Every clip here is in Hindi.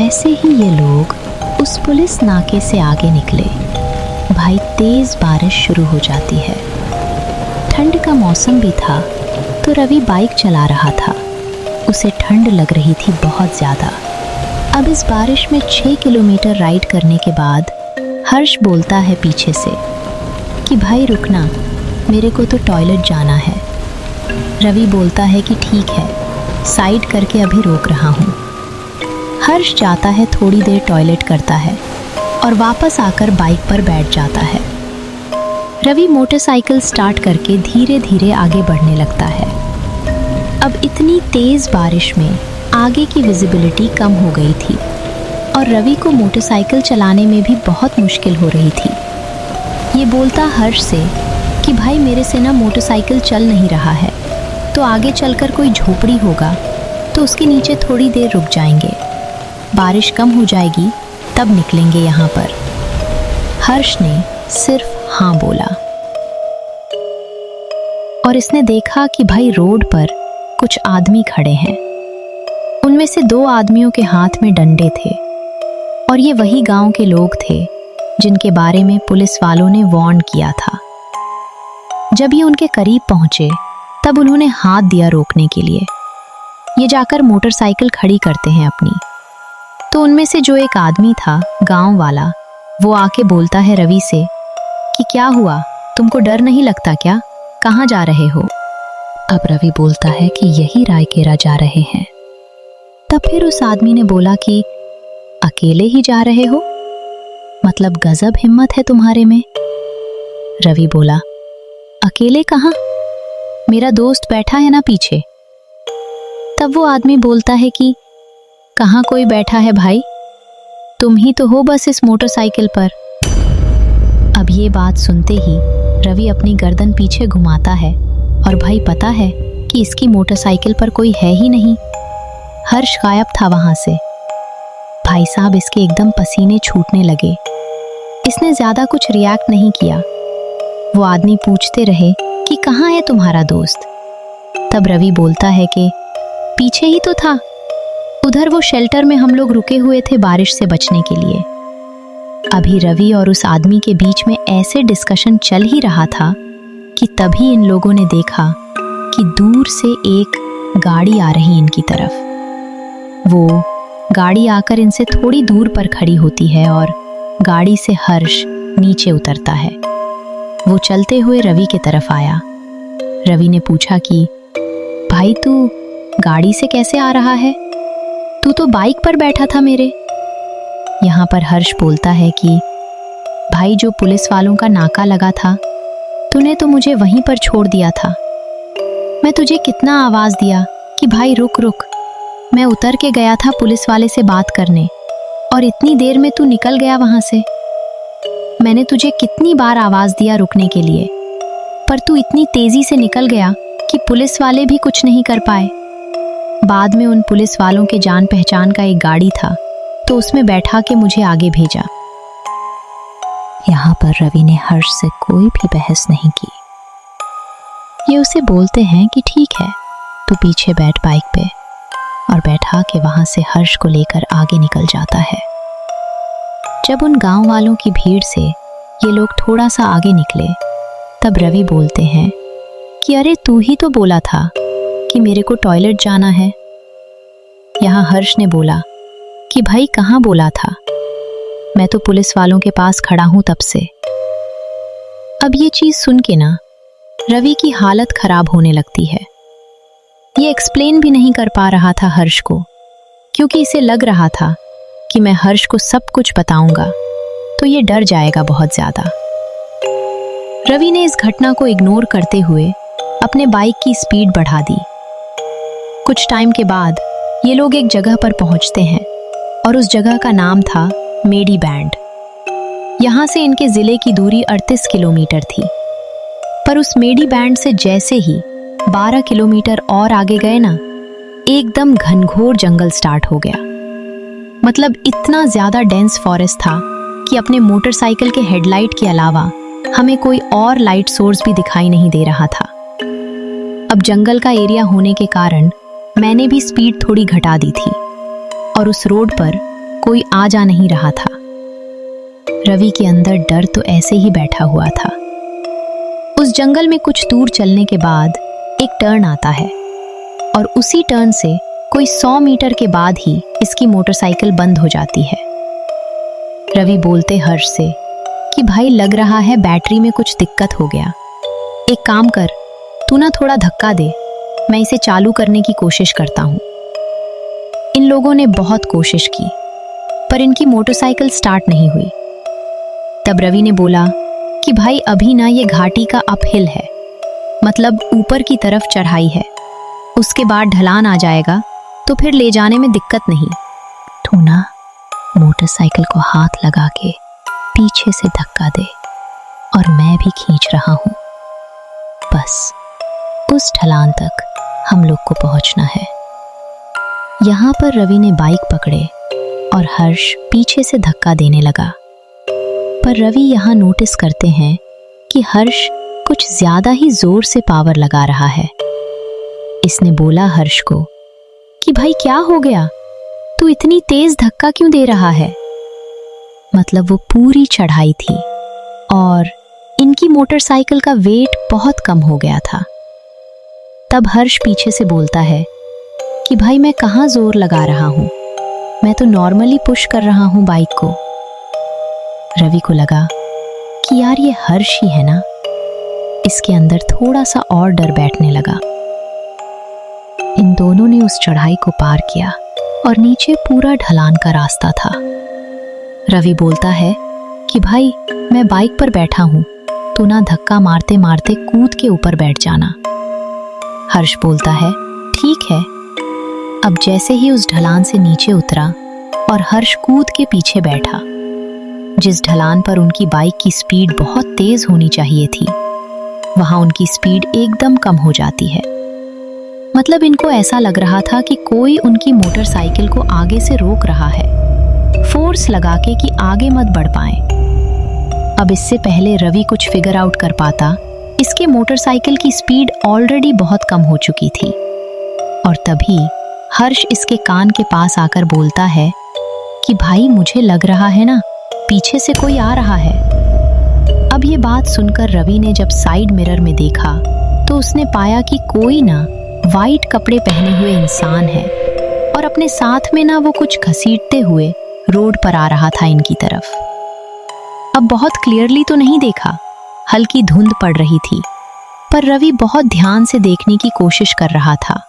जैसे ही ये लोग उस पुलिस नाके से आगे निकले, भाई तेज बारिश शुरू हो जाती है। ठंड का मौसम भी था, तो रवि बाइक चला रहा था। उसे ठंड लग रही थी बहुत ज़्यादा। अब इस बारिश में 6 किलोमीटर राइड करने के बाद हर्ष बोलता है पीछे से कि भाई रुकना, मेरे को तो टॉयलेट जाना है। रवि बोलता है कि ठीक है, साइड करके अभी रोक रहा हूँ। हर्ष जाता है, थोड़ी देर टॉयलेट करता है और वापस आकर बाइक पर बैठ जाता है। रवि मोटरसाइकिल स्टार्ट करके धीरे धीरे आगे बढ़ने लगता है। अब इतनी तेज बारिश में आगे की विजिबिलिटी कम हो गई थी और रवि को मोटरसाइकिल चलाने में भी बहुत मुश्किल हो रही थी। ये बोलता हर्ष से कि भाई मेरे से ना मोटरसाइकिल चल नहीं रहा है, तो आगे चलकर कोई झोपड़ी होगा तो उसके नीचे थोड़ी देर रुक जाएंगे, बारिश कम हो जाएगी तब निकलेंगे यहाँ पर। हर्ष ने सिर्फ हाँ बोला और इसने देखा कि भाई रोड पर कुछ आदमी खड़े हैं। उनमें से 2 आदमियों के हाथ में डंडे थे और ये वही गांव के लोग थे जिनके बारे में पुलिस वालों ने वार्न किया था। जब ये उनके करीब पहुंचे तब उन्होंने हाथ दिया रोकने के लिए। ये जाकर मोटरसाइकिल खड़ी करते हैं अपनी। तो उनमें से जो एक आदमी था, गांव वाला, वो आके बोलता है रवि से कि क्या हुआ, तुमको डर नहीं लगता क्या, कहाँ जा रहे हो? अब रवि बोलता है कि यही रायकेरा जा रहे हैं। तब फिर उस आदमी ने बोला कि अकेले ही जा रहे हो, मतलब गजब हिम्मत है तुम्हारे में। रवि बोला अकेले कहाँ, मेरा दोस्त बैठा है ना पीछे। तब वो आदमी बोलता है कि कहाँ कोई बैठा है भाई, तुम ही तो हो बस इस मोटरसाइकिल पर। अब ये बात सुनते ही रवि अपनी गर्दन पीछे घुमाता है और भाई पता है कि इसकी मोटरसाइकिल पर कोई है ही नहीं। हर्ष गायब था वहां से। भाई साहब इसके एकदम पसीने छूटने लगे। इसने ज्यादा कुछ रिएक्ट नहीं किया। वो आदमी पूछते रहे कि कहाँ है तुम्हारा दोस्त। तब रवि बोलता है कि पीछे ही तो था, उधर वो शेल्टर में हम लोग रुके हुए थे बारिश से बचने के लिए। अभी रवि और उस आदमी के बीच में ऐसे डिस्कशन चल ही रहा था कि तभी इन लोगों ने देखा कि दूर से एक गाड़ी आ रही इनकी तरफ। वो गाड़ी आकर इनसे थोड़ी दूर पर खड़ी होती है और गाड़ी से हर्ष नीचे उतरता है। वो चलते हुए रवि की तरफ आया। रवि ने पूछा कि भाई तू गाड़ी से कैसे आ रहा है, तू तो बाइक पर बैठा था मेरे। यहाँ पर हर्ष बोलता है कि भाई जो पुलिस वालों का नाका लगा था, तूने तो मुझे वहीं पर छोड़ दिया था। मैं तुझे कितना आवाज दिया कि भाई रुक रुक। मैं उतर के गया था पुलिस वाले से बात करने और इतनी देर में तू निकल गया वहां से। मैंने तुझे कितनी बार आवाज दिया रुकने के लिए, पर तू इतनी तेजी से निकल गया कि पुलिस वाले भी कुछ नहीं कर पाए। बाद में उन पुलिस वालों के जान पहचान का एक गाड़ी था, तो उसमें बैठा के मुझे आगे भेजा। यहाँ पर रवि ने हर्ष से कोई भी बहस नहीं की। ये उसे बोलते हैं कि ठीक है, तू पीछे बैठ बाइक पे, और बैठा के वहां से हर्ष को लेकर आगे निकल जाता है। जब उन गांव वालों की भीड़ से ये लोग थोड़ा सा आगे निकले, तब रवि बोलते हैं कि अरे तू ही तो बोला था कि मेरे को टॉयलेट जाना है। यहाँ हर्ष ने बोला कि भाई कहाँ बोला था, मैं तो पुलिस वालों के पास खड़ा हूं तब से। अब ये चीज सुन के ना रवि की हालत खराब होने लगती है। ये एक्सप्लेन भी नहीं कर पा रहा था हर्ष को, क्योंकि इसे लग रहा था कि मैं हर्ष को सब कुछ बताऊंगा तो ये डर जाएगा बहुत ज्यादा। रवि ने इस घटना को इग्नोर करते हुए अपने बाइक की स्पीड बढ़ा दी। कुछ टाइम के बाद ये लोग एक जगह पर पहुंचते हैं और उस जगह का नाम था मेडी बैंड। यहाँ से इनके जिले की दूरी 38 किलोमीटर थी। पर उस मेडी बैंड से जैसे ही 12 किलोमीटर और आगे गए ना, एकदम घनघोर जंगल स्टार्ट हो गया। मतलब इतना ज्यादा डेंस फॉरेस्ट था कि अपने मोटरसाइकिल के हेडलाइट के अलावा हमें कोई और लाइट सोर्स भी दिखाई नहीं दे रहा था। अब जंगल का एरिया होने के कारण मैंने भी स्पीड थोड़ी घटा दी थी और उस रोड पर 2 गाड़ियां आ रही थी। एक गाड़ी में 2 लोग थे और एक गाड़ी में 2 लोग थे। 2 गाड़ियों में से एक गाड़ी में 2 लोग थे और एक गाड़ी में 2 लोग थे। अब जंगल का एरिया होने के कारण मैंने भी स्पीड थोड़ी घटा दी थी और उस रोड पर कोई आ जा नहीं रहा था। रवि के अंदर डर तो ऐसे ही बैठा हुआ था। उस जंगल में कुछ दूर चलने के बाद एक टर्न आता है और उसी टर्न से कोई 100 मीटर के बाद ही इसकी मोटरसाइकिल बंद हो जाती है। रवि बोलते हर्ष से कि भाई लग रहा है बैटरी में कुछ दिक्कत हो गया, एक काम कर, तू ना थोड़ा धक्का दे, मैं इसे चालू करने की कोशिश करता हूँ। इन लोगों ने बहुत कोशिश की पर इनकी मोटरसाइकिल स्टार्ट नहीं हुई। तब रवि ने बोला कि भाई अभी ना ये घाटी का अपहिल है, मतलब ऊपर की तरफ चढ़ाई है, उसके बाद ढलान आ जाएगा तो फिर ले जाने में दिक्कत नहीं। तू ना मोटरसाइकिल को हाथ लगा के पीछे से धक्का दे और मैं भी खींच रहा हूँ, बस उस ढलान तक हम लोग को पहुंचना है। यहाँ पर रवि ने बाइक पकड़े और हर्ष पीछे से धक्का देने लगा। पर रवि यहाँ नोटिस करते हैं कि हर्ष कुछ ज्यादा ही जोर से पावर लगा रहा है। इसने बोला हर्ष को कि भाई क्या हो गया, तू इतनी तेज धक्का क्यों दे रहा है? मतलब वो पूरी चढ़ाई थी और इनकी मोटरसाइकिल का वेट बहुत कम हो गया था। तब हर्ष पीछे से बोलता है कि भाई मैं कहाँ जोर लगा रहा हूँ, मैं तो नॉर्मली पुश कर रहा हूँ बाइक को। रवि को लगा कि यार ये हर्ष ही है ना। इसके अंदर थोड़ा सा और डर बैठने लगा। इन दोनों ने उस चढ़ाई को पार किया और नीचे पूरा ढलान का रास्ता था। रवि बोलता है कि भाई मैं बाइक पर बैठा हूं, तू ना धक्का मारते मारते कूद के ऊपर बैठ जाना। हर्ष बोलता है ठीक है। अब जैसे ही उस ढलान से नीचे उतरा और हर्ष कूद के पीछे बैठा, जिस ढलान पर उनकी बाइक की स्पीड बहुत तेज होनी चाहिए थी, वहां उनकी स्पीड एकदम कम हो जाती है। मतलब इनको ऐसा लग रहा था कि कोई उनकी मोटरसाइकिल को आगे से रोक रहा है, फोर्स लगा के कि आगे मत बढ़ पाए। अब इससे पहले रवि कुछ फिगर आउट कर पाता, इसके मोटरसाइकिल की स्पीड ऑलरेडी बहुत कम हो चुकी थी। और तभी हर्ष इसके कान के पास आकर बोलता है कि भाई मुझे लग रहा है ना पीछे से कोई आ रहा है। अब ये बात सुनकर रवि ने जब साइड मिरर में देखा तो उसने पाया कि कोई ना वाइट कपड़े पहने हुए इंसान है और अपने साथ में ना वो कुछ घसीटते हुए रोड पर आ रहा था इनकी तरफ। अब बहुत क्लियरली तो नहीं देखा, हल्की धुंध पड़ रही थी, पर रवि बहुत ध्यान से देखने की कोशिश कर रहा था,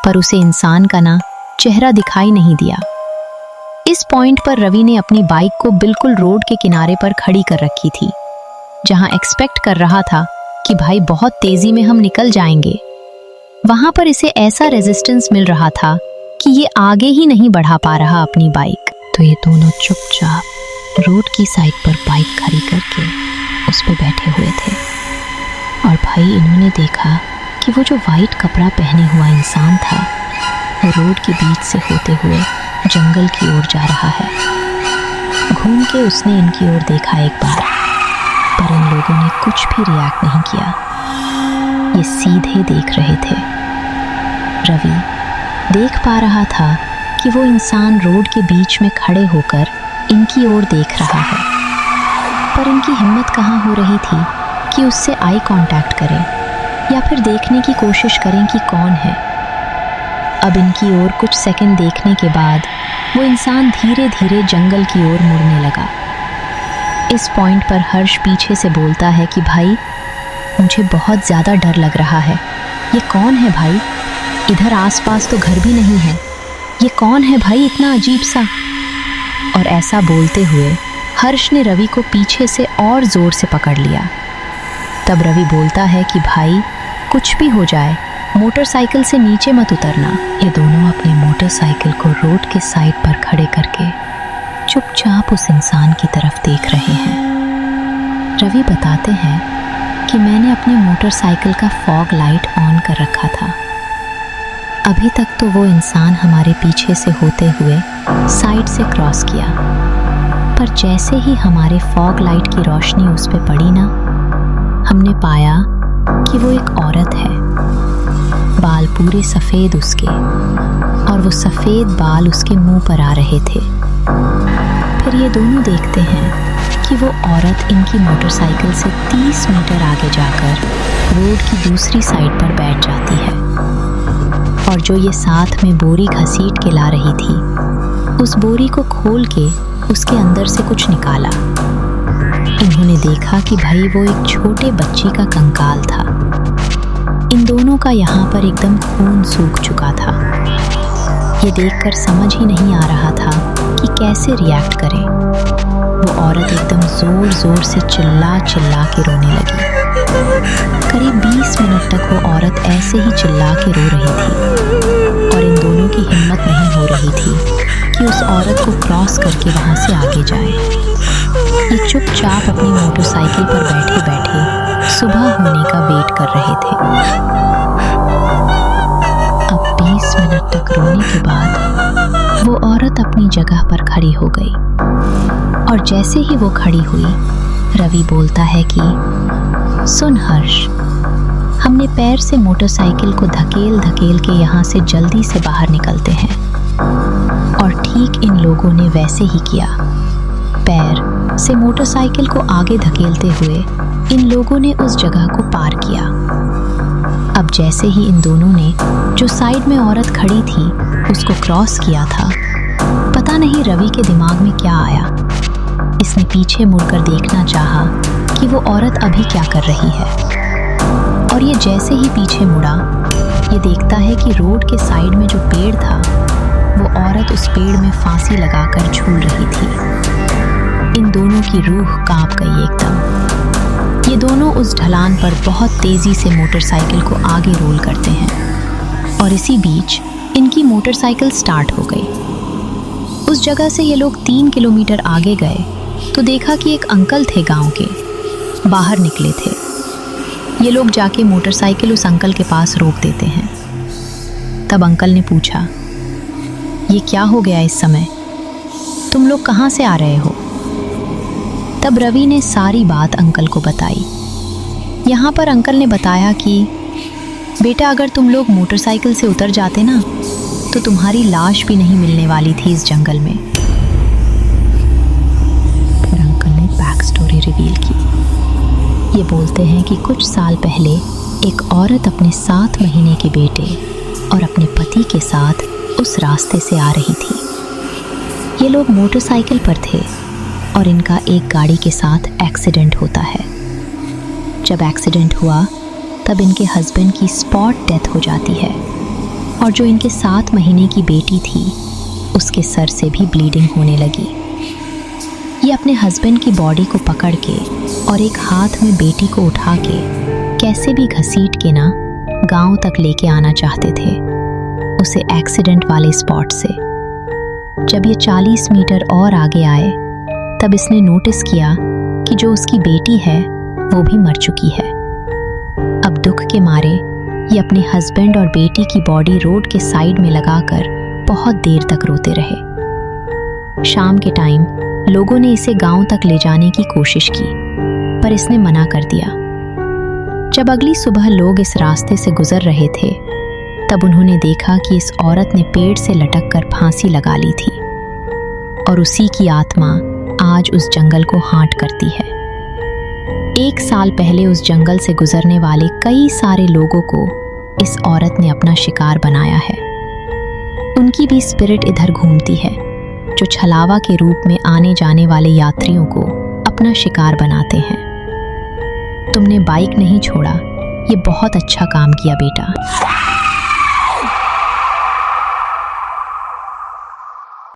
पर उसे इंसान का ना चेहरा दिखाई नहीं दिया। इस पॉइंट पर रवि ने अपनी बाइक को बिल्कुल रोड के किनारे पर खड़ी कर रखी थी, जहां एक्सपेक्ट कर रहा था कि भाई बहुत तेजी में हम निकल जाएंगे। वहां पर इसे ऐसा रेजिस्टेंस मिल रहा था कि ये आगे ही नहीं बढ़ा पा रहा अपनी बाइक। तो ये दोनों चुपचाप रोड की साइड पर बाइक खड़ी करके उस पर बैठे हुए थे। और भाई इन्होंने देखा कि वो जो वाइट कपड़ा पहने हुआ इंसान था वो रोड के बीच से होते हुए जंगल की ओर जा रहा है। घूम के उसने इनकी ओर देखा एक बार, पर इन लोगों ने कुछ भी रिएक्ट नहीं किया। ये सीधे देख रहे थे। रवि देख पा रहा था कि वो इंसान रोड के बीच में खड़े होकर इनकी ओर देख रहा है, पर इनकी हिम्मत कहाँ हो रही थी कि उससे आई कांटेक्ट करें या फिर देखने की कोशिश करें कि कौन है। अब इनकी ओर कुछ सेकंड देखने के बाद वो इंसान धीरे धीरे जंगल की ओर मुड़ने लगा। इस पॉइंट पर हर्ष पीछे से बोलता है कि भाई मुझे बहुत ज़्यादा डर लग रहा है, ये कौन है भाई? इधर आसपास तो घर भी नहीं है, ये कौन है भाई इतना अजीब सा? और ऐसा बोलते हुए हर्ष ने रवि को पीछे से और ज़ोर से पकड़ लिया। तब रवि बोलता है कि भाई कुछ भी हो जाए मोटरसाइकिल से नीचे मत उतरना। ये दोनों अपनी मोटरसाइकिल को रोड के साइड पर खड़े करके चुपचाप उस इंसान की तरफ देख रहे हैं। रवि बताते हैं कि मैंने अपनी मोटरसाइकिल का फॉग लाइट ऑन कर रखा था। अभी तक तो वो इंसान हमारे पीछे से होते हुए साइड से क्रॉस किया, पर जैसे ही हमारे फॉग लाइट की रोशनी उस पे पड़ी ना, हमने पाया कि वो एक औरत है। बाल पूरे सफ़ेद उसके, और वो सफ़ेद बाल उसके मुंह पर आ रहे थे। फिर ये दोनों देखते हैं कि वो औरत इनकी मोटरसाइकिल से 30 मीटर आगे जाकर रोड की दूसरी साइड पर बैठ जाती है और जो ये साथ में बोरी घसीट के ला रही थी, उस बोरी को खोल के उसके अंदर से कुछ निकाला। इन्होंने देखा कि भाई वो एक छोटे बच्चे का कंकाल था। इन दोनों का यहाँ पर एकदम खून सूख चुका था। ये देखकर समझ ही नहीं आ रहा था कि कैसे रिएक्ट करें। वो औरत एकदम जोर जोर से चिल्ला चिल्ला के रोने लगी। करीब 20 मिनट तक वो औरत ऐसे ही चिल्ला के रो रही थी और इन दोनों की हिम्मत नहीं हो रही थी कि उस औरत को क्रॉस करके वहाँ से आगे जाए। ये चुपचाप अपनी मोटरसाइकिल पर बैठे बैठे सुबह होने का वेट कर रहे थे। अब 20 मिनट तक रोने के बाद वो औरत अपनी जगह पर खड़ी हो गई और जैसे ही वो खड़ी हुई, रवि बोलता है कि सुन हर्ष, हमने पैर से मोटरसाइकिल को धकेल धकेल के यहाँ से जल्दी से बाहर निकलते हैं। और ठीक इन लोगों ने वैसे ही किया। पैर से मोटरसाइकिल को आगे धकेलते हुए इन लोगों ने उस जगह को पार किया। अब जैसे ही इन दोनों ने जो साइड में औरत खड़ी थी उसको क्रॉस किया था, पता नहीं रवि के दिमाग में क्या आया। इसने पीछे मुड़कर देखना चाहा कि वो औरत अभी क्या कर रही है। और ये जैसे ही पीछे मुड़ा, ये देखता है कि रोड के साइड में जो पेड़ था, वो औरत उस पेड़ में फांसी लगाकर झूल रही थी। इन दोनों की रूह कांप गई एकदम। ये दोनों उस ढलान पर बहुत तेजी से मोटरसाइकिल को आगे रोल करते हैं और इसी बीच इनकी मोटरसाइकिल स्टार्ट हो गई। उस जगह से ये लोग 3 किलोमीटर आगे गए तो देखा कि एक अंकल थे गांव के, बाहर निकले थे। ये लोग जाके मोटरसाइकिल उस अंकल के पास रोक देते हैं। तब अंकल ने पूछा, ये क्या हो गया इस समय? तुम लोग कहाँ से आ रहे हो? तब रवि ने सारी बात अंकल को बताई। यहाँ पर अंकल ने बताया कि बेटा, अगर तुम लोग मोटरसाइकिल से उतर जाते ना तो तुम्हारी लाश भी नहीं मिलने वाली थी इस जंगल में। फिर अंकल ने बैक स्टोरी रिवील की। ये बोलते हैं कि कुछ साल पहले एक औरत अपने 7 महीने के बेटे और अपने पति के साथ उस रास्ते से आ रही थी। ये लोग मोटरसाइकिल पर थे और इनका एक गाड़ी के साथ एक्सीडेंट होता है। जब एक्सीडेंट हुआ तब इनके हस्बैंड की स्पॉट डेथ हो जाती है और जो इनके 7 महीने की बेटी थी उसके सर से भी ब्लीडिंग होने लगी। ये अपने हस्बैंड की बॉडी को पकड़ के और एक हाथ में बेटी को उठा के कैसे भी घसीट के ना गांव तक लेके आना चाहते थे, उसे एक्सीडेंट वाले स्पॉट से। जब ये 40 मीटर और आगे आए तब इसने नोटिस किया कि जो उसकी बेटी है वो भी मर चुकी है। अब दुख के मारे ये अपने हस्बैंड और बेटी की बॉडी रोड के साइड में लगाकर बहुत देर तक रोते रहे। शाम के टाइम लोगों ने इसे गांव तक ले जाने की कोशिश की पर इसने मना कर दिया। जब अगली सुबह लोग इस रास्ते से गुजर रहे थे तब उन्होंने देखा कि इस औरत ने पेड़ से लटक कर फांसी लगा ली थी और उसी की आत्मा आज उस जंगल को हांट करती है। 1 साल पहले उस जंगल से गुजरने वाले कई सारे लोगों को इस औरत ने अपना शिकार बनाया है। उनकी भी स्पिरिट इधर घूमती है जो छलावा के रूप में आने जाने वाले यात्रियों को अपना शिकार बनाते हैं। तुमने बाइक नहीं छोड़ा, ये बहुत अच्छा काम किया बेटा।